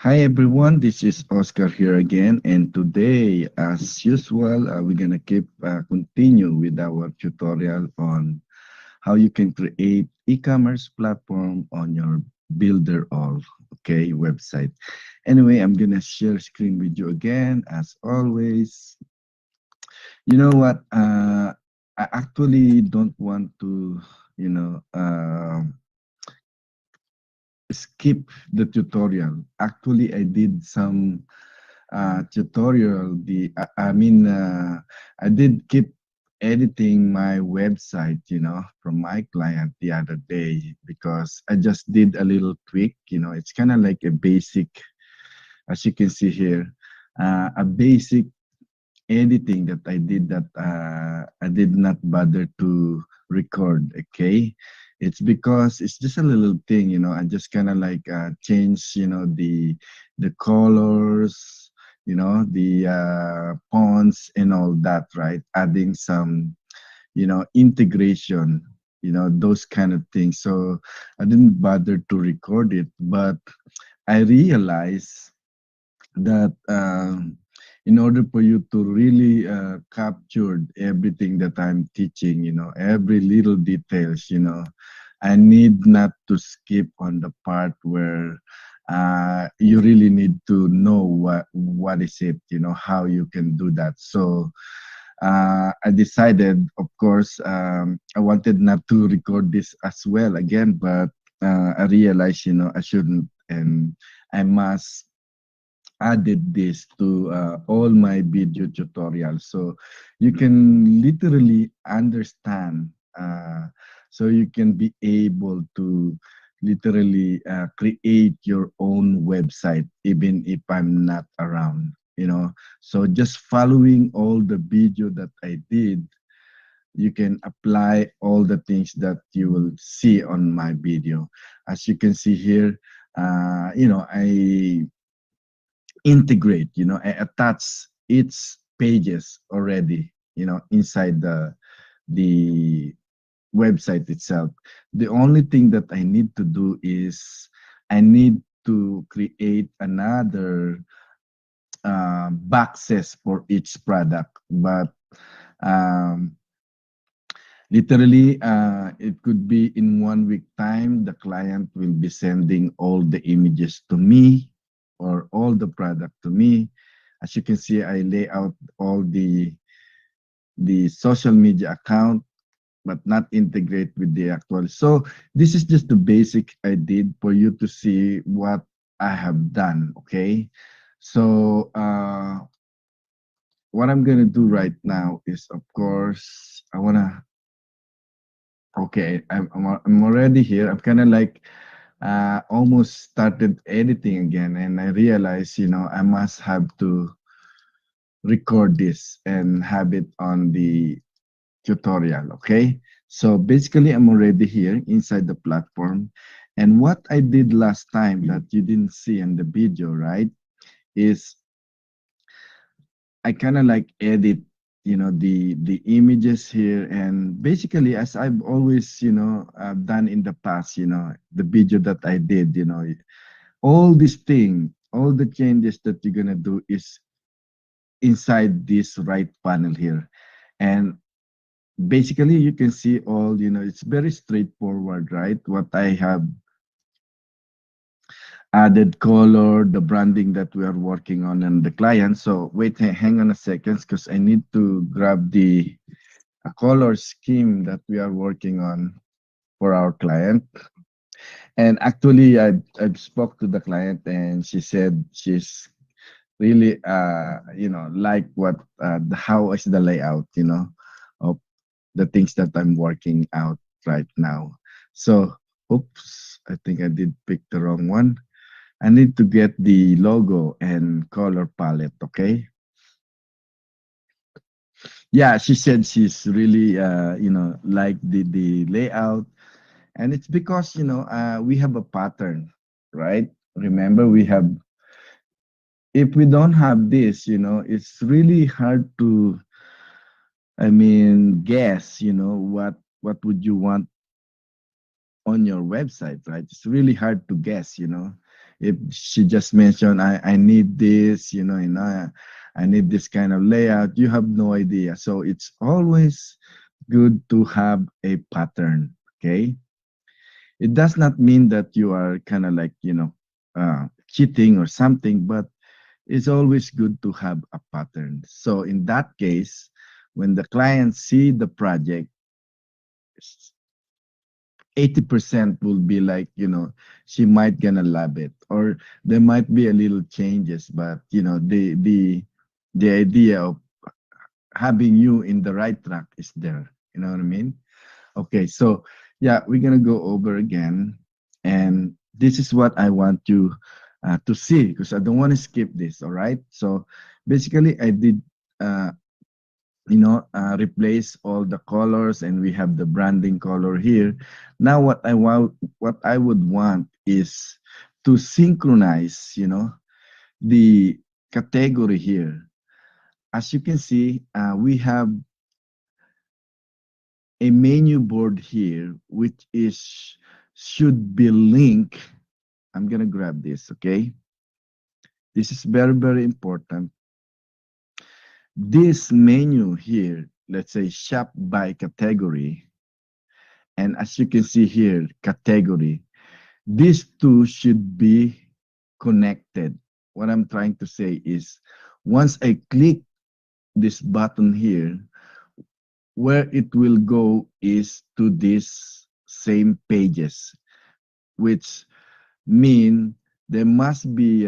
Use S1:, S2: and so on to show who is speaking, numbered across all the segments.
S1: Hi everyone, this is Oscar here again, and today, as usual, we're gonna keep continue with our tutorial on how you can create e-commerce platform on your Builder All, okay, website. Anyway, I'm gonna share screen with you again, as always. You know what? I actually don't want to, you know, skip the tutorial. Actually, I did some tutorial I did keep editing my website, from my client the other day because I just did a little tweak. It's kind of like a basic, as you can see here, a basic editing that I did that I did not bother to record. Okay, it's because it's just a little thing. I just kind of like change, the colors, the fonts and all that, right? Adding some, integration, those kind of things. So I didn't bother to record it, but I realized that in order for you to really capture everything that I'm teaching, every little details, I need not to skip on the part where you really need to know what is it, how you can do that. So I decided, of course, I wanted not to record this as well again, but I realized, I shouldn't, and I must added this to all my video tutorials so you can literally understand, so you can be able to literally create your own website even if I'm not around, so just following all the video that I did, you can apply all the things that you will see on my video. As you can see here, I integrate, I attach its pages already, inside the website itself. The only thing that I need to do is I need to create another boxes for each product, but um, literally, it could be in 1 week time, the client will be sending all the images to me or all the product to me. As you can see, I lay out all the social media account, but not integrate with the actual. So this is just the basic I did for you to see what I have done. Okay. So what I'm gonna do right now is, of course, I wanna. Okay, I'm already here. I'm kind of like almost started editing again, and I realized, I must have to record this and have it on the tutorial. Okay, so basically, I'm already here inside the platform, and what I did last time that you didn't see in the video, right, is I kind of like edit, the images here, and basically, as I've always, done in the past, the video that I did, all this thing, all the changes that you're gonna do is inside this right panel here, and basically, you can see all, it's very straightforward, right? What I have added color, the branding that we are working on, and the client. So wait, hang on a second, because I need to grab the a color scheme that we are working on for our client. And actually, I've spoke to the client, and she said she's really like what how is the layout, of the things that I'm working out right now. So oops, I think I did pick the wrong one. I need to get the logo and color palette, okay? Yeah, she said she's really like the layout, and it's because we have a pattern, right? Remember, we have, if we don't have this, it's really hard to, guess, what would you want on your website, right? It's really hard to guess, if she just mentioned, I need this, I need this kind of layout, you have no idea. So it's always good to have a pattern. Okay. It does not mean that you are kind of like, cheating or something, but it's always good to have a pattern. So in that case, when the client see the project, 80% will be like, she might gonna love it, or there might be a little changes, but the idea of having you in the right track is there. You know what I mean? Okay, so yeah, we're gonna go over again, and this is what I want you to see, because I don't want to skip this. All right, so basically I did uh, replace all the colors, and we have the branding color here. Now what I would want is to synchronize, the category here. As you can see, we have a menu board here, which is should be linked. I'm gonna grab this, okay? This is very, very important. This menu here, let's say shop by category, and as you can see here, category. These two should be connected. What I'm trying to say is, once I click this button here, where it will go is to these same pages, which mean there must be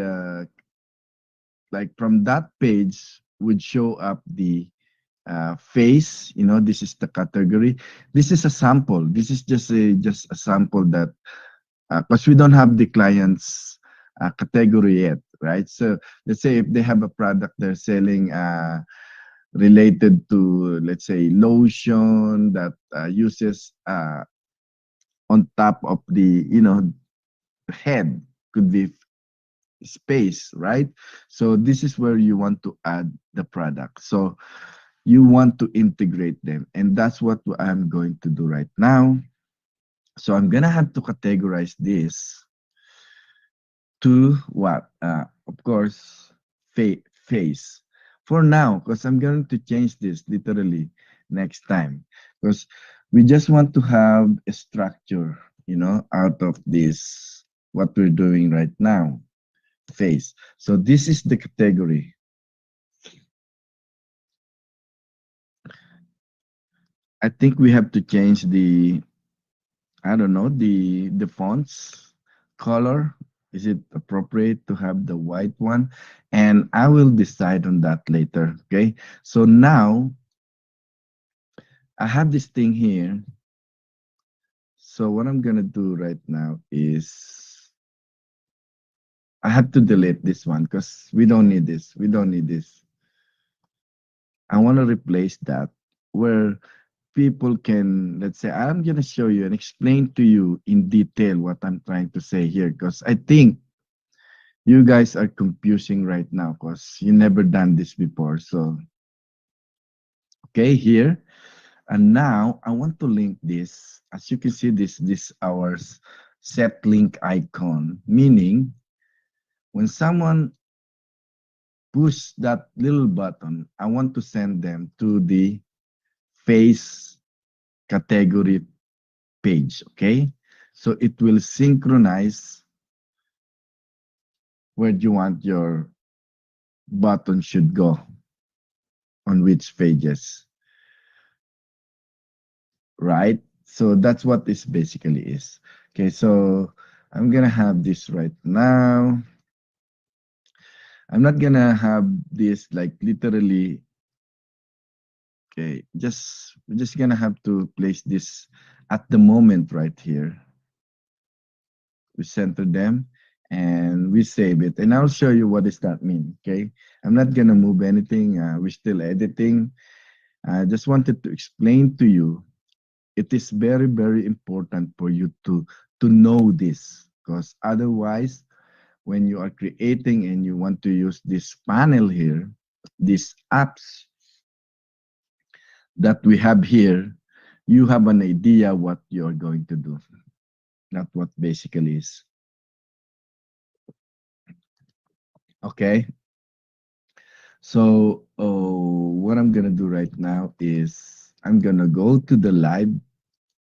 S1: like from that page would show up the face. This is the category. This is a sample. This is just a sample, that because we don't have the client's category yet, right? So let's say if they have a product they're selling related to, let's say, lotion that uses on top of the head, could be space, right? So this is where you want to add the product. So you want to integrate them, and that's what I'm going to do right now. So I'm gonna have to categorize this to what? Of course, face. For now, because I'm going to change this literally next time. Because we just want to have a structure, out of this, what we're doing right now, face. So this is the category. I think we have to change the, I don't know, the fonts color. Is it appropriate to have the white one? And I will decide on that later. Okay. So now I have this thing here. So what I'm gonna do right now is I have to delete this one because we don't need this. We don't need this. I want to replace that where people can, let's say, I'm gonna show you and explain to you in detail what I'm trying to say here, because I think you guys are confusing right now because you never done this before. So okay, here. And now I want to link this. As you can see, this our set link icon, meaning when someone push that little button, I want to send them to the face category page. Okay, so it will synchronize where you want your button should go, on which pages, right? So that's what this basically is. Okay, so I'm gonna have this right now. I'm not gonna have this like literally. Okay, we're just gonna have to place this at the moment right here. We center them and we save it, and I'll show you what does that mean. Okay, I'm not gonna move anything. We're still editing. I just wanted to explain to you, it is very, very important for you to know this, because otherwise when you are creating and you want to use this panel here, these apps that we have here, you have an idea what you're going to do, not what basically is. Okay. So what I'm gonna do right now is I'm gonna go to the live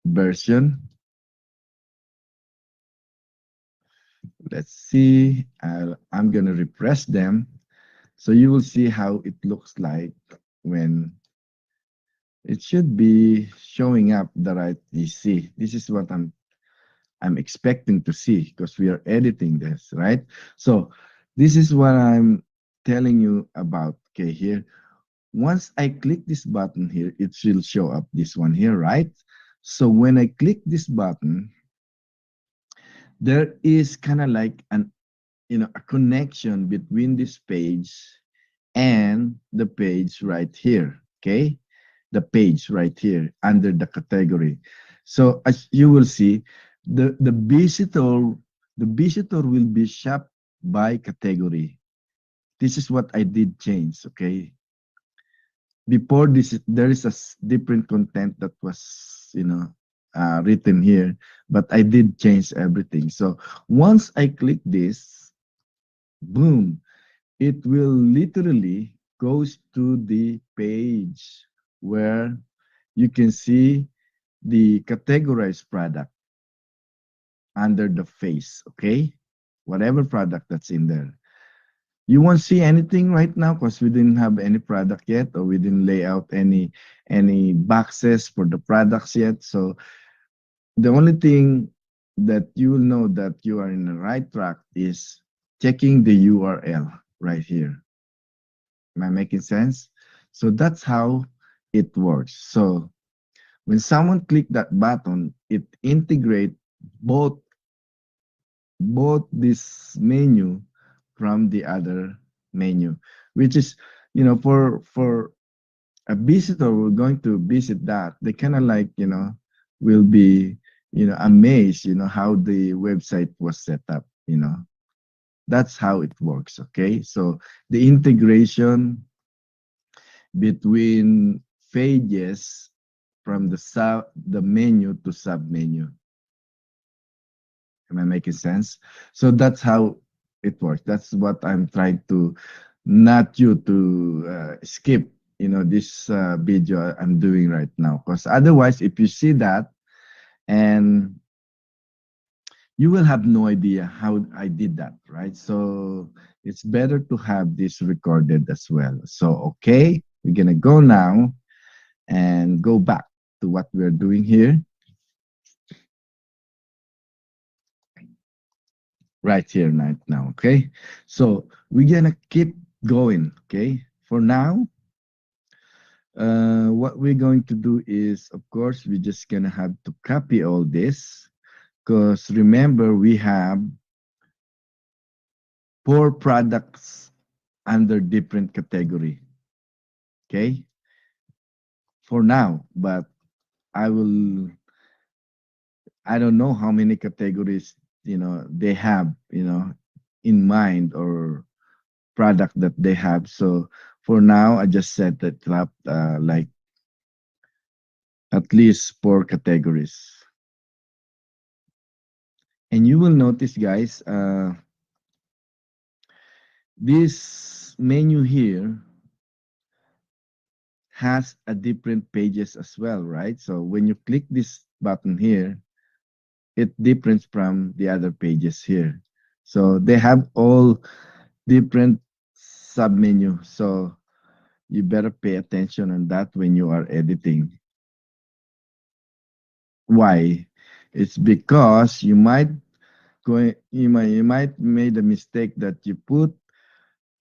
S1: version. Let's see. I'm gonna refresh them, so you will see how it looks like when it should be showing up the right PC. This is what I'm expecting to see because we are editing this, right? So this is what I'm telling you about. Okay, here. Once I click this button here, it will show up this one here, right? So when I click this button, there is kind of like an a connection between this page and the page right here. Okay, the page right here under the category. So as you will see, the visitor will be shopped by category. This is what I did change. Okay, before this there is different content that was written here, but I did change everything. So once I click this, boom, it will literally goes to the page where you can see the categorized product under the face. Okay, whatever product that's in there, you won't see anything right now because we didn't have any product yet, or we didn't lay out any boxes for the products yet. So the only thing that you will know that you are in the right track is checking the URL right here. Am I making sense? So that's how it works. So when someone click that button, it integrate both this menu from the other menu, which is, for a visitor who are going to visit that, they kind of like, will be, amazed, how the website was set up. That's how it works. Okay. So the integration between pages from the menu to sub menu. Am I making sense? So that's how it works. That's what I'm trying to, not you to skip, this video I'm doing right now. Because otherwise, if you see that, and you will have no idea how I did that, right? So it's better to have this recorded as well. So, okay, we're going to go now and go back to what we're doing here, right here, right now. Okay. So we're going to keep going. Okay. For now, what we're going to do is, of course, we're just going to have to copy all this because remember, we have 4 products under different category. Okay. For now, but I will, I don't know how many categories, they have, in mind, or product that they have. So for now, I just set that up like at least 4 categories. And you will notice, guys, this menu here has a different pages as well, right? So when you click this button here, it differs from the other pages here. So they have all different submenu. So you better pay attention on that when you are editing. Why? It's because you might made a mistake that you put,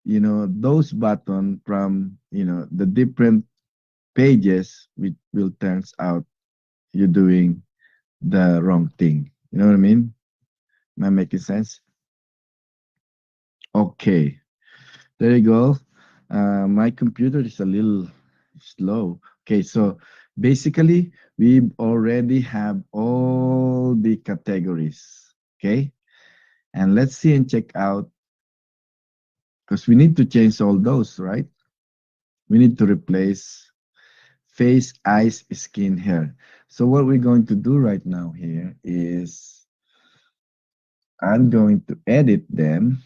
S1: those button from, the different pages, which will turns out you're doing the wrong thing. You know what I mean? Am I making sense? Okay, there you go. My computer is a little slow. Okay, so basically we already have all the categories. Okay, and let's see and check out, because we need to change all those, right? We need to replace face, eyes, skin, hair. So what we're going to do right now here is I'm going to edit them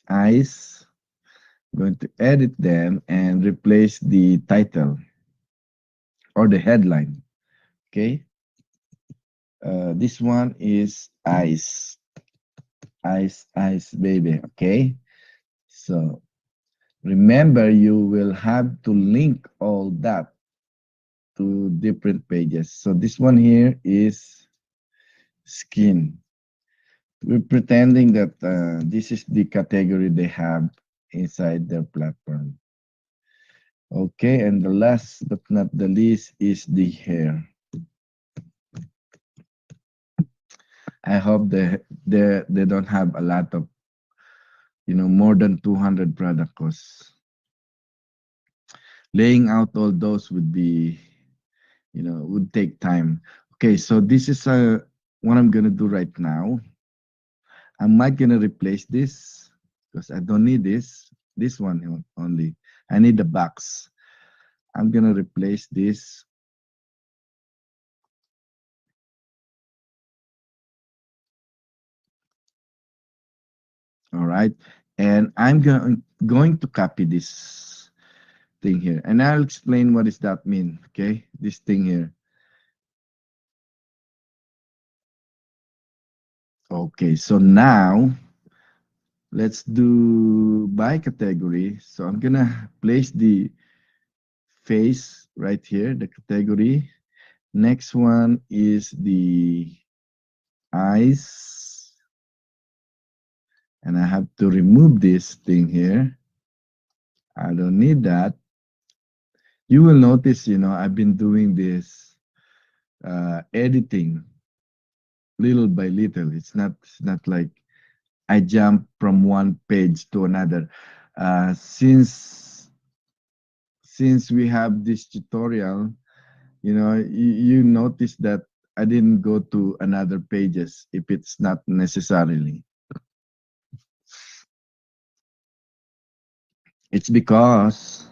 S1: eyes. I'm going to edit them and replace the title or the headline. Okay. This one is eyes, eyes, eyes, baby. Okay. So remember, you will have to link all that to different pages. So this one here is skin. We're pretending that this is the category they have inside their platform. Okay, and the last but not the least is the hair. I hope they don't have a lot of, more than 200 product costs. Laying out all those would be, would take time. Okay, so this is what I'm gonna do right now. I'm not gonna replace this because I don't need this one only. I need the box. I'm gonna replace this. All right, and I'm going to copy this thing here, and I'll explain what does that mean. Okay, this thing here. Okay, so now let's do by category. So I'm gonna place the face right here, the category. Next one is the eyes, and I have to remove this thing here. I don't need that. You will notice, I've been doing this editing little by little. It's not like I jump from one page to another. Since we have this tutorial, you notice that I didn't go to another pages if it's not necessarily. It's because,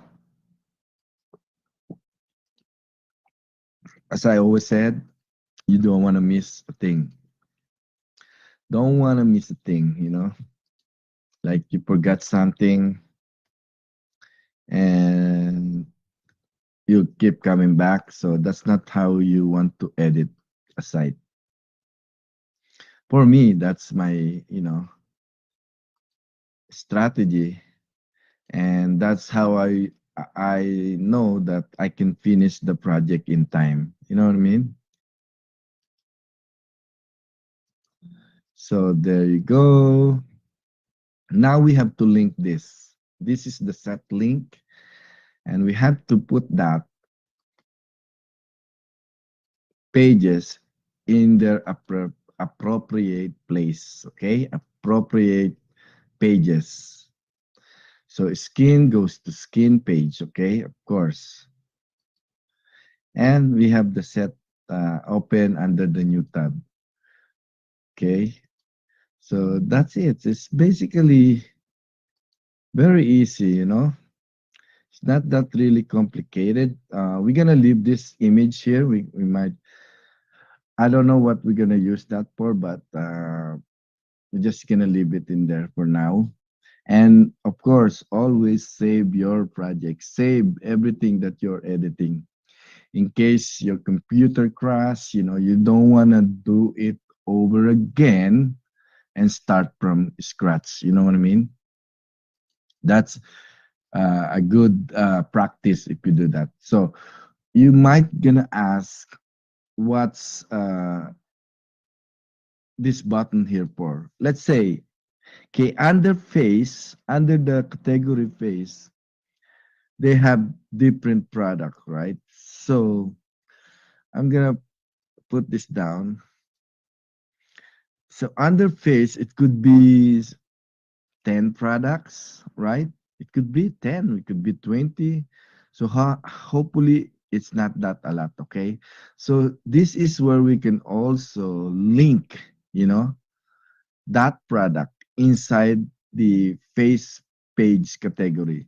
S1: as I always said, you don't want to miss a thing. Don't want to miss a thing. Like you forgot something and you keep coming back. So that's not how you want to edit a site. For me, that's my, strategy. And that's how I know that I can finish the project in time. You know what I mean? So there you go. Now we have to link this. This is the set link, and we have to put that pages in their appropriate place. Okay, appropriate pages. So skin goes to skin page. Okay, of course, and we have the set open under the new tab. Okay, so that's it. It's basically very easy. It's not that really complicated. We're gonna leave this image here. We might, I don't know what we're gonna use that for, but we're just gonna leave it in there for now. And of course, always save your project. Save everything that you're editing. In case your computer crash, you don't wanna do it over again and start from scratch. You know what I mean? That's a good practice if you do that. So you might gonna ask, what's this button here for? Let's say, okay, under face, under the category face, they have different product, right? So I'm gonna put this down. So under face, it could be 10 products, right? It could be 10, it could be 20. So hopefully it's not that a lot, okay? So this is where we can also link, that product inside the face page category.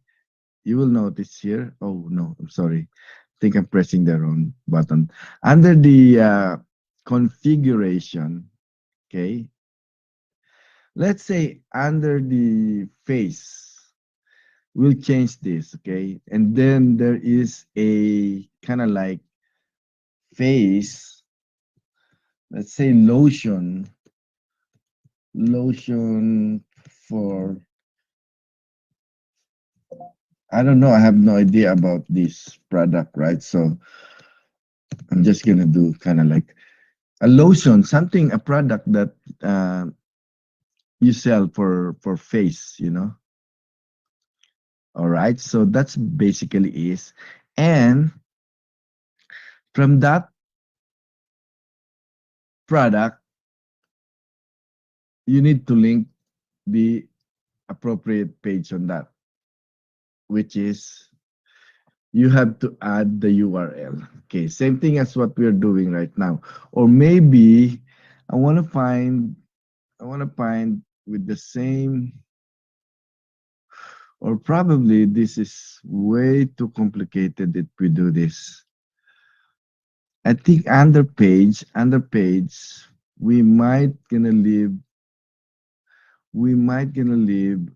S1: You will notice here, oh no, I'm sorry. I think I'm pressing the wrong button. Under the configuration, okay, let's say under the face, we'll change this, okay? And then there is a kind of like face, let's say lotion for, I don't know, I have no idea about this product, right? So I'm just gonna do kind of like a lotion, something, a product that you sell for face, you know. All right, so that's basically is, and from that product, you need to link the appropriate page on that, which is you have to add the URL. Okay, same thing as what we're doing right now. Or maybe I want to find, with the same, or probably this is way too complicated if we do this. I think under page, we might gonna leave, we might gonna leave,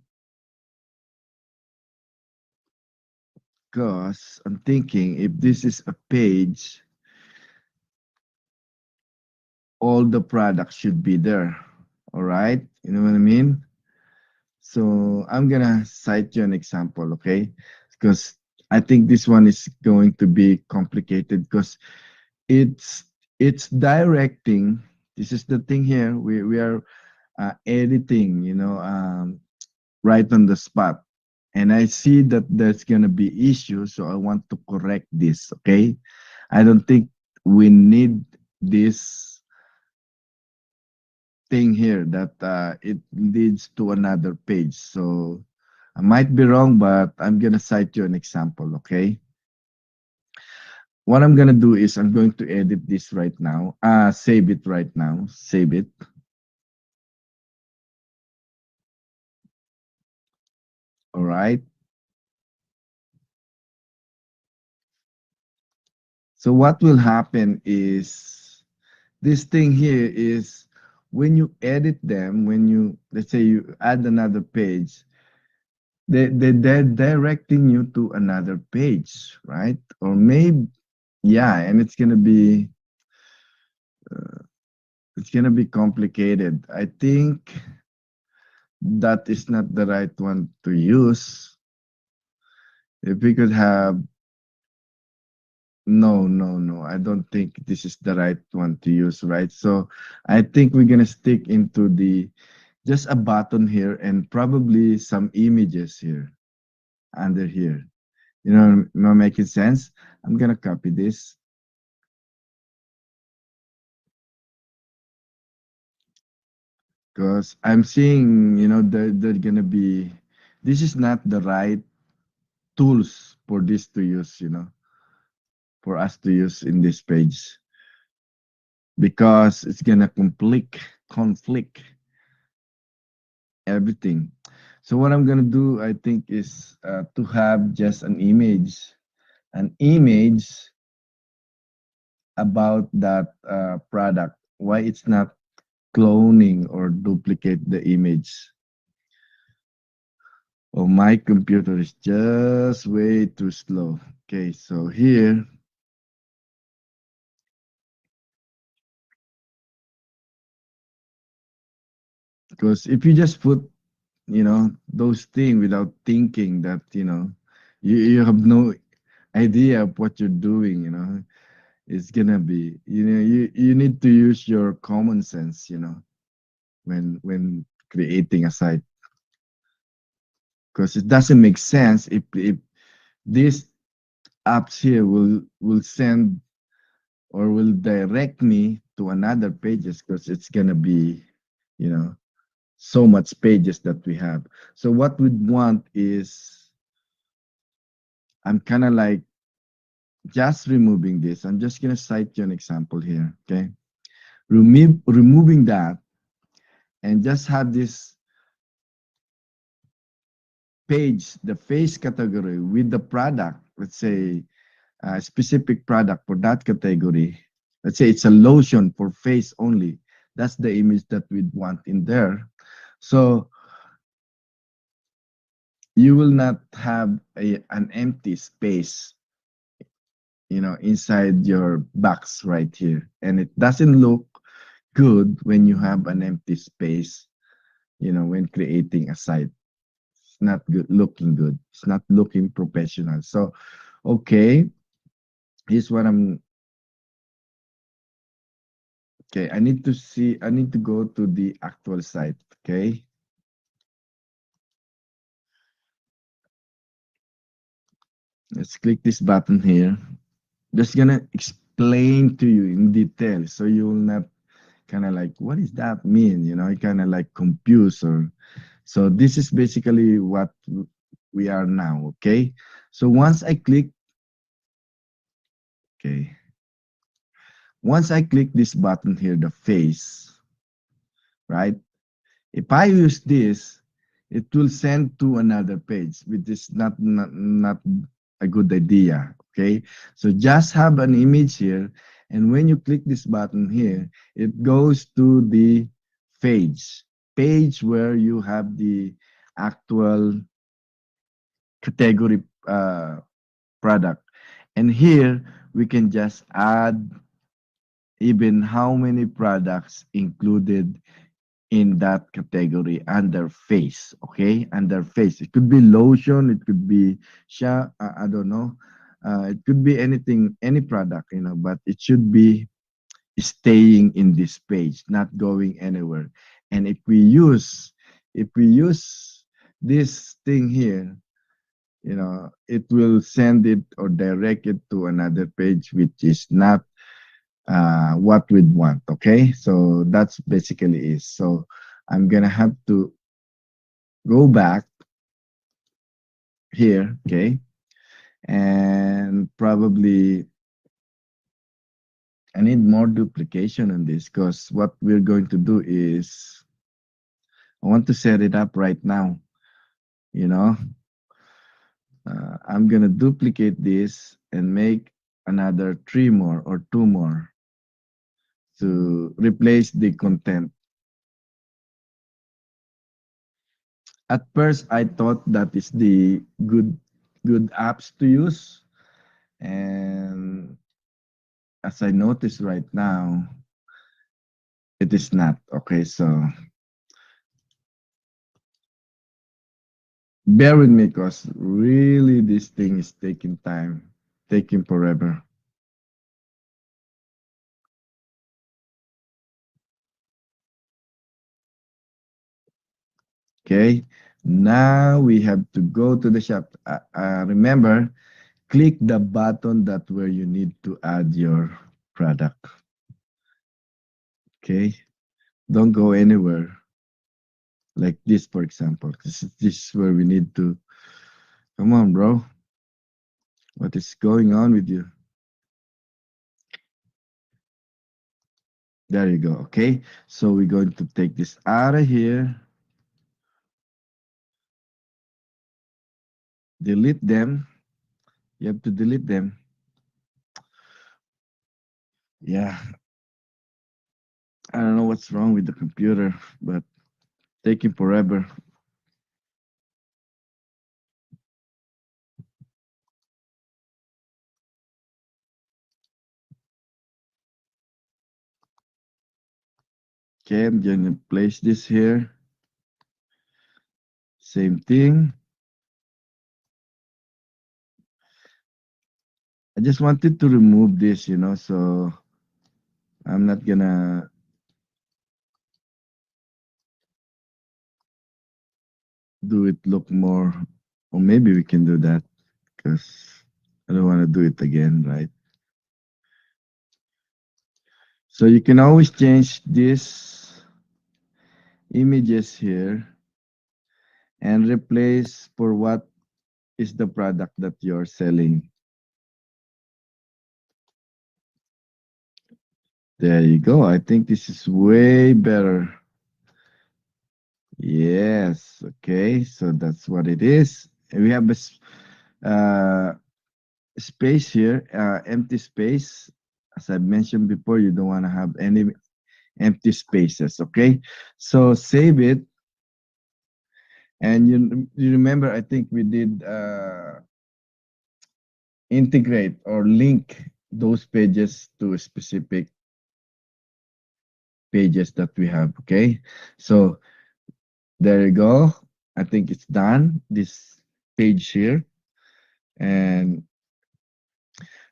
S1: because I'm thinking if this is a page, all the products should be there. All right, you know what I mean? So I'm gonna cite you an example, okay? Because I think this one is going to be complicated because it's it's directing. This is the thing here. We are editing, you know, right on the spot. And I see that there's gonna be issues, so I want to correct this, okay? I don't think we need this thing here that it leads to another page. So I might be wrong, but I'm gonna cite you an example, okay? What I'm gonna do is I'm going to edit this right now. Save it right now. Save it. All right. So what will happen is this thing here is when you edit them, when you, let's say you add another page, they're directing you to another page, right? Or maybe, yeah, and it's gonna be complicated. I think that is not the right one to use. If we could have, no, no, no, I don't think this is the right one to use, right? So I think we're gonna stick into the just a button here and probably some images here under here. You know, am I making sense? I'm gonna copy this because I'm seeing, you know, they're gonna be, this is not the right tools for this to use, you know, for us to use in this page because it's gonna conflict everything. So what I'm gonna do, I think, is to have just an image about that product. Why it's not cloning or duplicate the image. Oh, my computer is just way too slow. Okay, so here, because if you just put, you know, those things without thinking that, you know, you have no idea of what you're doing, you know, it's gonna be, you know, you need to use your common sense, you know, when creating a site, because it doesn't make sense if these apps here will send or will direct me to another pages because it's gonna be, you know, so much pages that we have. So what we'd want is I'm kind of like just removing this. I'm just gonna cite you an example here. Okay, removing that and just have this page, the face category with the product. Let's say a specific product for that category. Let's say it's a lotion for face only. That's the image that we'd want in there. So you will not have an empty space, inside your box right here. And it doesn't look good when you have an empty space, when creating a site. It's not good looking good. It's not looking professional. So, okay, here's what I'm okay. I need to go to the actual site. Okay, let's click this button here. Just gonna explain to you in detail so you will not kind of like, what does that mean? You kind of like confused or so. This is basically what we are now. Okay, so okay, once I click this button here, the face, right? If I use this, it will send to another page, which is not a good idea. Okay, so just have an image here, and when you click this button here, it goes to the page where you have the actual category product, and here we can just add even how many products included in that category under face. Okay, under face, it could be lotion, it could be I don't know, it could be anything, any product, but it should be staying in this page, not going anywhere. And if we use this thing here, it will send it or direct it to another page, which is not what we'd want. Okay, so that's basically is. So I'm gonna have to go back here. Okay, and probably I need more duplication on this, because what we're going to do is I want to set it up right now. you know I'm gonna duplicate this and make another three more or two more to replace the content. At first I thought that is the good apps to use, and as I notice right now, it is not. Okay, so bear with me, because really this thing is taking time, taking forever. Okay, now we have to go to the shop. Remember, click the button that where you need to add your product. Okay, don't go anywhere, like this, for example. This is where we need to. Come on, bro. What is going on with you? There you go. Okay, so we're going to take this out of here, delete them. You have to delete them. Yeah, I don't know what's wrong with the computer, but taking forever. Okay, I'm gonna place this here. Same thing. I just wanted to remove this, so I'm not gonna do it look more, or maybe we can do that, because I don't want to do it again, right? So you can always change these images here and replace for what is the product that you're selling. There you go. I think this is way better. Yes. Okay. So that's what it is. And we have uh, space here, empty space. As I mentioned before, you don't want to have any empty spaces. Okay. So save it. And you remember, I think we did integrate or link those pages to specific pages that we have. Okay, so there you go. I think it's done. This page here, and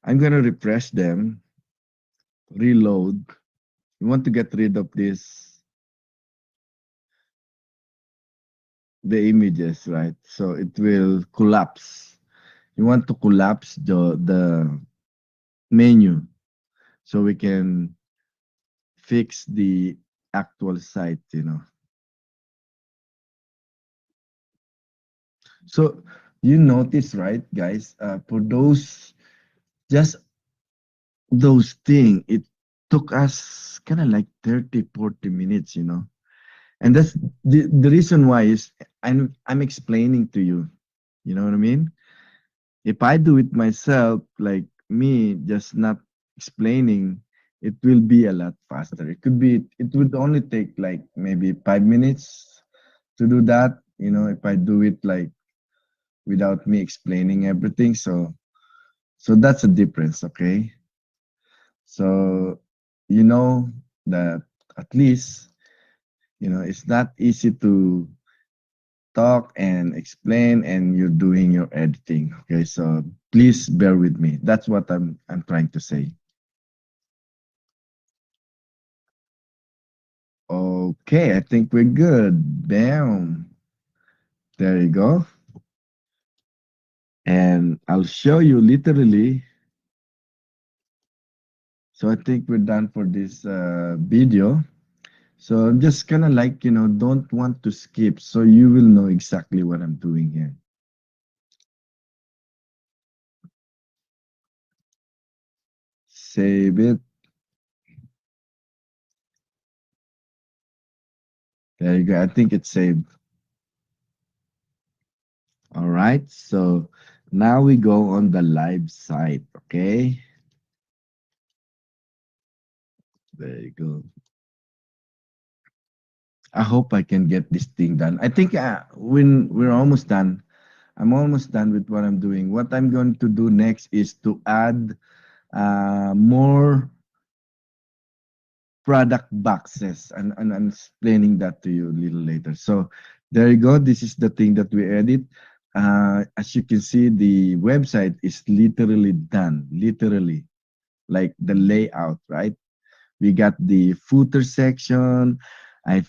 S1: I'm gonna refresh them, reload. We want to get rid of this, the images, right? So it will collapse. You want to collapse the menu so we can fix the actual site. So you notice, right, guys? For just those thing, it took us kind of like 30, 40 minutes. And that's the reason why is I'm explaining to you. You know what I mean? If I do it myself, like me, just not explaining, it will be a lot faster. It would only take like maybe 5 minutes to do that. If I do it like without me explaining everything. So that's a difference, okay? So you know that at least, it's not easy to talk and explain and you're doing your editing. Okay, so please bear with me. That's what I'm trying to say. Okay, I think we're good. Bam. There you go. And I'll show you literally. So I think we're done for this video. So I'm just kind of like, don't want to skip so you will know exactly what I'm doing here. Save it. There you go. I think it's saved. All right. So now we go on the live site. Okay. There you go. I hope I can get this thing done. I think when we're almost done, I'm almost done with what I'm doing. What I'm going to do next is to add more product boxes, and I'm explaining that to you a little later. So there you go. This is the thing that we edit. As you can see, the website is literally done, literally like the layout, right? We got the footer section. I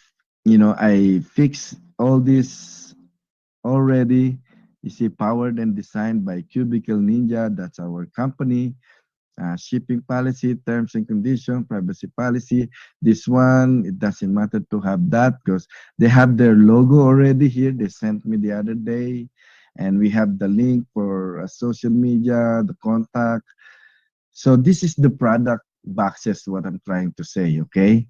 S1: fixed all this already. You see, powered and designed by Cubicle Ninja. That's our company. Shipping policy, terms and condition, privacy policy. This one, it doesn't matter to have that because they have their logo already here. They sent me the other day. And we have the link for social media, the contact. So this is the product boxes, what I'm trying to say, okay?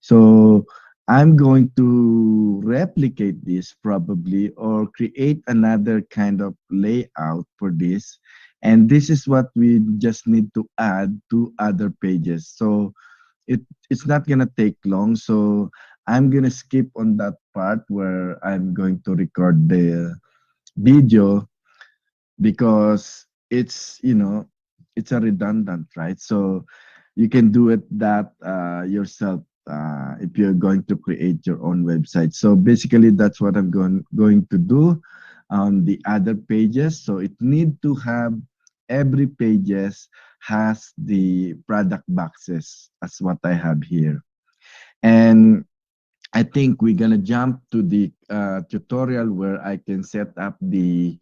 S1: So I'm going to replicate this probably or create another kind of layout for this. And this is what we just need to add to other pages. So it it's not gonna take long. So I'm gonna skip on that part where I'm going to record the video because it's a redundant, right? So you can do it that yourself if you're going to create your own website. So basically that's what I'm going to do on the other pages. So it need to have every pages has the product boxes as what I have here. And I think we're gonna jump to the tutorial where I can set up the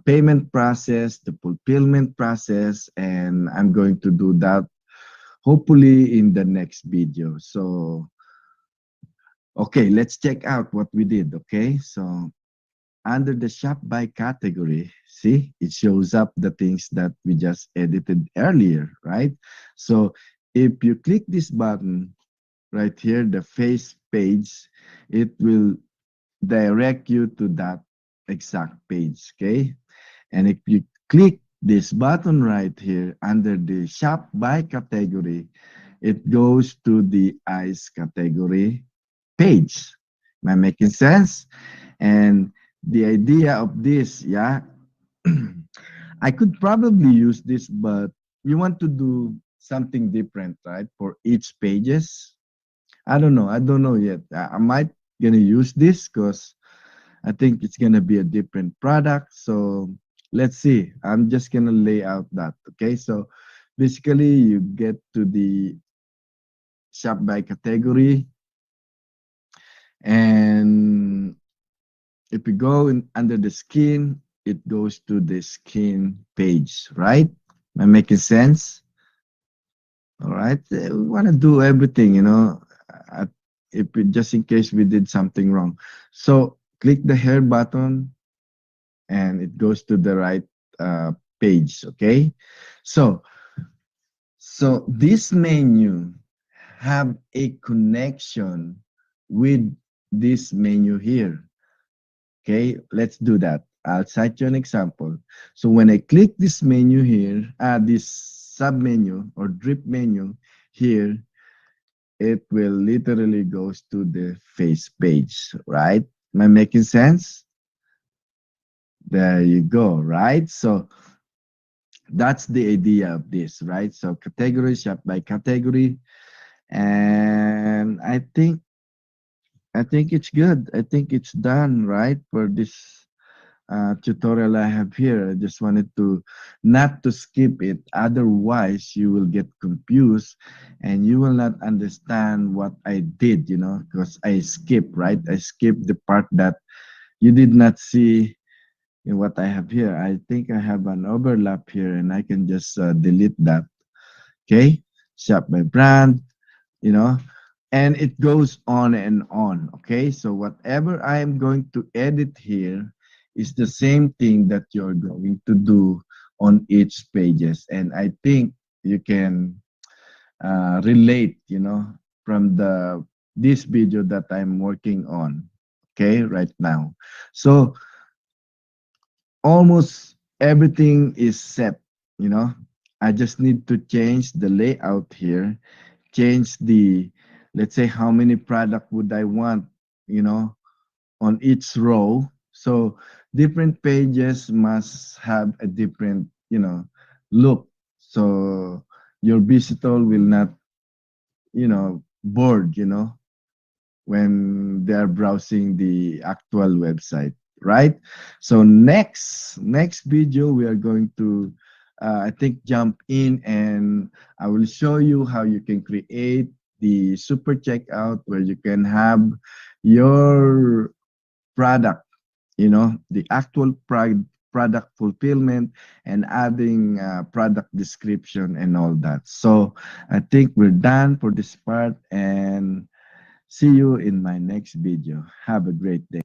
S1: payment process, the fulfillment process, and I'm going to do that hopefully in the next video. So, okay, let's check out what we did, okay? So, under the shop by category, see, it shows up the things that we just edited earlier, right? So, if you click this button, right here, the face page, it will direct you to that exact page, okay? And if you click this button right here under the shop by category, it goes to the eyes category page. Am I making sense? And the idea of this, yeah, I could probably use this, but you want to do something different, right? For each pages. I don't know. I don't know yet. I might gonna use this because I think it's gonna be a different product. So let's see. I'm just gonna lay out that. Okay. So basically, you get to the shop by category, and if you go in under the skin, it goes to the skin page, right? Am I making sense? All right. We want to do everything, uh, if just in case we did something wrong. So click the hair button and it goes to the right page. Okay. So, so this menu have a connection with this menu here. Okay, let's do that. I'll cite you an example. So when I click this menu here, this sub menu or drip menu here, it will literally goes to the face page, right? Am I making sense? There you go, right? So that's the idea of this, right? So category, shop by category, and I think it's good. I think it's done, right? For this tutorial I have here. I just wanted to not to skip it. Otherwise, you will get confused and you will not understand what I did, because I skip, right? I skipped the part that you did not see in what I have here. I think I have an overlap here and I can just delete that. Okay. Shop by brand, you know, and it goes on and on. Okay, so whatever I am going to edit here is the same thing that you're going to do on each pages, and I think you can relate, from the this video that I'm working on, okay, right now. So almost everything is set, you know. I just need to change the layout here, change the, let's say, how many product would I want, you know, on each row. So different pages must have a different, look. So your visitor will not, bored, when they're browsing the actual website, right? So next video we are going to I think jump in, and I will show you how you can create the super checkout where you can have your product, the actual product fulfillment, and adding product description and all that. So I think we're done for this part, and see you in my next video. Have a great day.